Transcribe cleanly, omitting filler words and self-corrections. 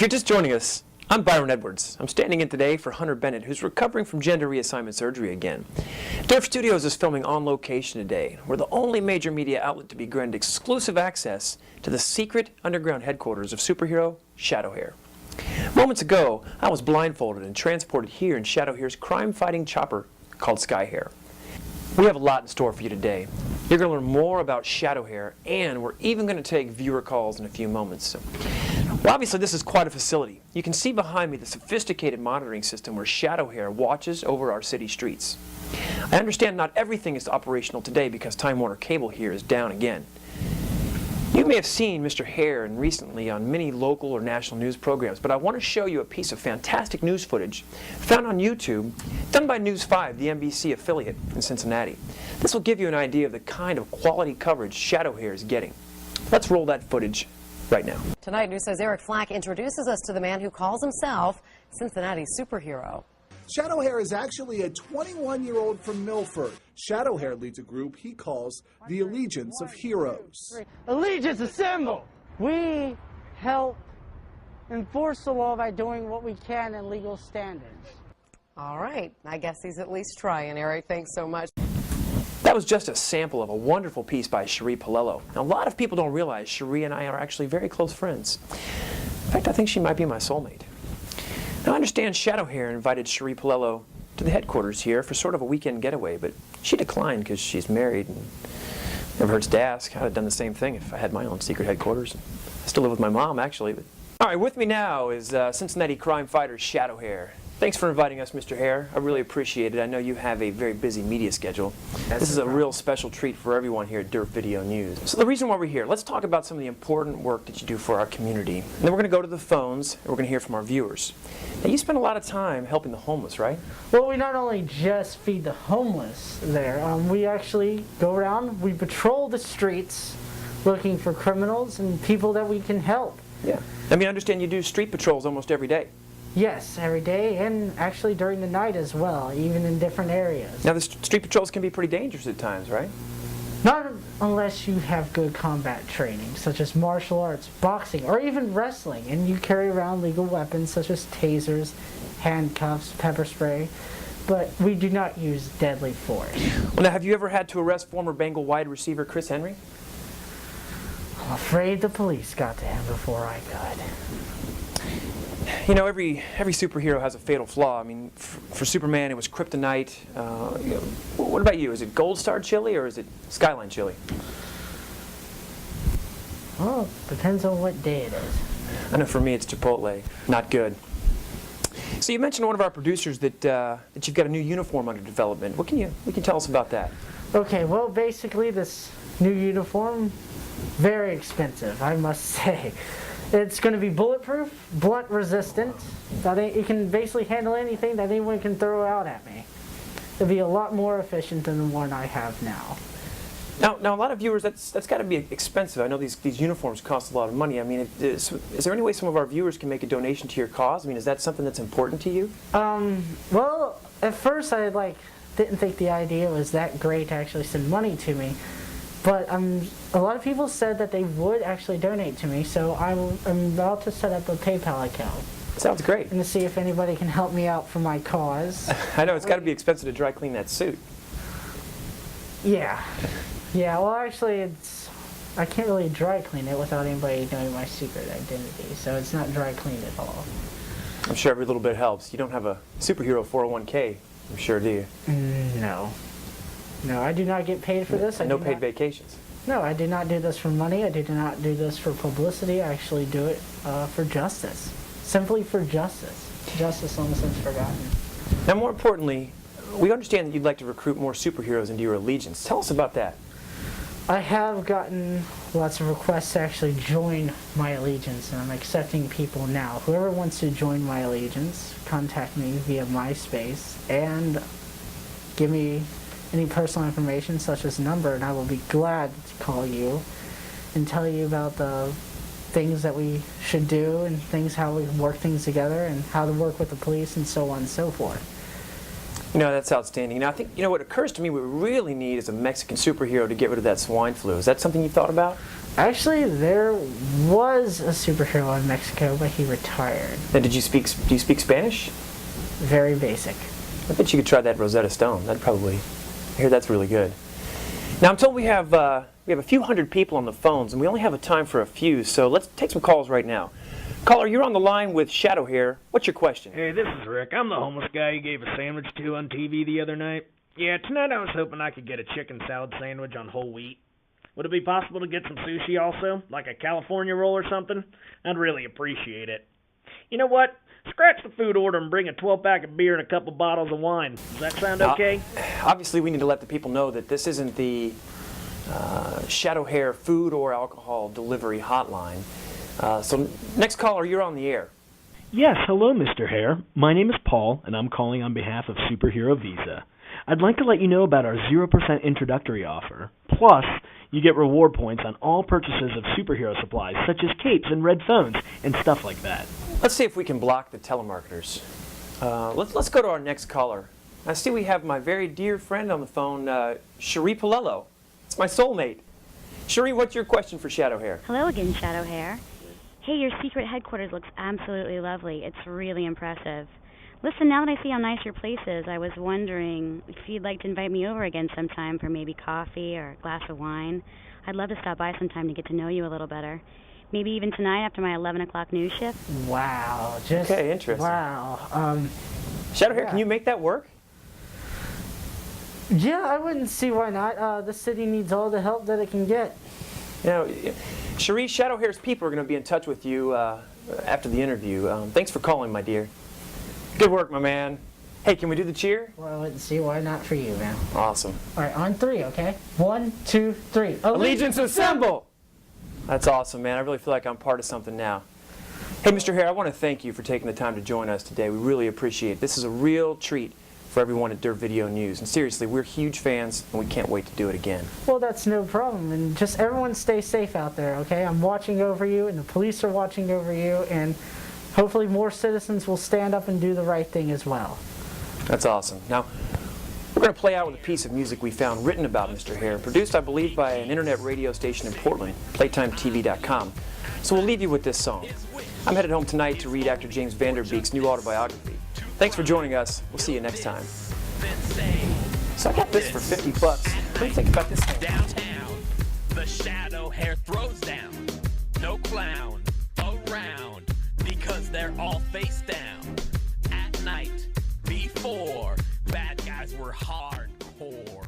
If you're just joining us, I'm Byron Edwards. I'm standing in today for Hunter Bennett, who's recovering from gender reassignment surgery again. Durf Studios is filming on location today. We're the only major media outlet to be granted exclusive access to the secret underground headquarters of superhero Hare. Moments ago, I was blindfolded and transported here in Hare's crime-fighting chopper called Hare. We have a lot in store for you today. You're going to learn more about Hare, and we're even going to take viewer calls in a few moments. Well, obviously, this is quite a facility. You can see behind me the sophisticated monitoring system where Hare watches over our city streets. I understand not everything is operational today because Time Warner Cable here is down again. You may have seen Mr. Hare recently on many local or national news programs, but I want to show you a piece of fantastic news footage found on YouTube, done by News 5, the NBC affiliate in Cincinnati. This will give you an idea of the kind of quality coverage Hare is getting. Let's roll that footage right now. Tonight, News says Eric Flack introduces us to the man who calls himself Cincinnati's superhero. Hare is actually a 21-year-old from Milford. Hare leads a group he calls the Allegiance of Heroes. Allegiance assemble! We help enforce the law by doing what we can in legal standards. All right, I guess he's at least trying, Eric. Thanks so much. That was just a sample of a wonderful piece by Hare Palello. Now, a lot of people don't realize Hare and I are actually very close friends. In fact, I think she might be my soulmate. Now, I understand Hare invited Hare Palello to the headquarters here for sort of a weekend getaway, but she declined because she's married and never hurts to ask. I'd have done the same thing if I had my own secret headquarters. I still live with my mom, actually. But... All right, with me now is Cincinnati crime fighter Hare. Thanks for inviting us, Mr. Hare. I really appreciate it. I know you have a very busy media schedule. This is a real special treat for everyone here at Durf Video News. So the reason why we're here, let's talk about some of the important work that you do for our community. And then we're going to go to the phones, and we're going to hear from our viewers. Now, you spend a lot of time helping the homeless, right? Well, we not only just feed the homeless there, we actually go around, we patrol the streets looking for criminals and people that we can help. Yeah. I mean, I understand you do street patrols almost every day. Yes, every day, and actually during the night as well, even in different areas. Now, the street patrols can be pretty dangerous at times, right? Not unless you have good combat training, such as martial arts, boxing, or even wrestling, and you carry around legal weapons such as tasers, handcuffs, pepper spray, but we do not use deadly force. Well, now, have you ever had to arrest former Bengal wide receiver Chris Henry? I'm afraid the police got to him before I could. You know, every superhero has a fatal flaw. I mean, for Superman, it was kryptonite. What about you? Is it Gold Star chili or is it Skyline chili? Well, depends on what day it is. I know for me, it's Chipotle. Not good. So you mentioned one of our producers that you've got a new uniform under development. What can you tell us about that? Okay, well, basically, this new uniform, very expensive, I must say. It's going to be bulletproof, blunt resistant. It can basically handle anything that anyone can throw out at me. It'll be a lot more efficient than the one I have now. Now, a lot of viewers, that's got to be expensive. I know these uniforms cost a lot of money. I mean, is there any way some of our viewers can make a donation to your cause? I mean, is that something that's important to you? Well, at first I didn't think the idea was that great to actually send money to me. But a lot of people said that they would actually donate to me, so I'm about to set up a PayPal account. Sounds great. And to see if anybody can help me out for my cause. I know, it's got to be expensive to dry clean that suit. Yeah. Yeah, well actually I can't really dry clean it without anybody knowing my secret identity, so it's not dry cleaned at all. I'm sure every little bit helps. You don't have a superhero 401k, I'm sure, do you? No. No, I do not get paid for this. No paid vacations? No, I do not do this for money. I do not do this for publicity. I actually do it for justice. Simply for justice. Justice almost seems forgotten. Now, more importantly, we understand that you'd like to recruit more superheroes into your allegiance. Tell us about that. I have gotten lots of requests to actually join my allegiance, and I'm accepting people now. Whoever wants to join my allegiance, contact me via MySpace and give me any personal information such as number, and I will be glad to call you and tell you about the things that we should do and how we work things together and how to work with the police and so on and so forth. That's outstanding. Now, I think, what occurs to me we really need is a Mexican superhero to get rid of that swine flu. Is that something you thought about? Actually, there was a superhero in Mexico, but he retired. And do you speak Spanish? Very basic. I bet you could try that Rosetta Stone. I hear that's really good. Now, I'm told we have a few hundred people on the phones, and we only have a time for a few, so let's take some calls right now. Caller, you're on the line with Shadow Hare. What's your question? Hey, this is Rick. I'm the homeless guy you gave a sandwich to on TV the other night. Yeah, tonight I was hoping I could get a chicken salad sandwich on whole wheat. Would it be possible to get some sushi also? Like a California roll or something? I'd really appreciate it. You know what? Scratch the food order and bring a 12-pack of beer and a couple bottles of wine. Does that sound okay? Obviously, we need to let the people know that this isn't the Shadow Hare food or alcohol delivery hotline. So next caller, you're on the air. Yes, hello, Mr. Hare. My name is Paul, and I'm calling on behalf of Superhero Visa. I'd like to let you know about our 0% introductory offer. Plus, you get reward points on all purchases of superhero supplies, such as capes and red phones and stuff like that. Let's see if we can block the telemarketers. Let's go to our next caller. I see we have my very dear friend on the phone, Cherie Palello. It's my soulmate. Cherie, what's your question for Shadow Hare? Hello again, Shadow Hare. Hey, your secret headquarters looks absolutely lovely. It's really impressive. Listen, now that I see how nice your place is, I was wondering if you'd like to invite me over again sometime for maybe coffee or a glass of wine. I'd love to stop by sometime to get to know you a little better. Maybe even tonight after my 11 o'clock news shift. Wow. Okay, interesting. Wow. Shadow Hare, can you make that work? Yeah, I wouldn't see why not. The city needs all the help that it can get. Cherie, Shadow Hare's people are going to be in touch with you after the interview. Thanks for calling, my dear. Good work, my man. Hey, can we do the cheer? Well, I wouldn't see why not for you, man. Awesome. All right, on three, okay? 1, 2, 3. Allegiance assemble! That's awesome, man. I really feel like I'm part of something now. Hey, Mr. Hare, I want to thank you for taking the time to join us today. We really appreciate it. This is a real treat for everyone at Dirt Video News. And seriously, we're huge fans, and we can't wait to do it again. Well, that's no problem. And just everyone stay safe out there, okay? I'm watching over you, and the police are watching over you, and hopefully more citizens will stand up and do the right thing as well. That's awesome. Now, we're going to play out with a piece of music we found written about Mr. Hare, produced, I believe, by an internet radio station in Portland, PlaytimeTV.com. So we'll leave you with this song. I'm headed home tonight to read actor James Van Der Beek's new autobiography. Thanks for joining us. We'll see you next time. So I got this for $50. What do you think about this thing? Downtown, the Shadow Hare throws down. No clown around, because they're all face down. At night, before, bad guys were hardcore.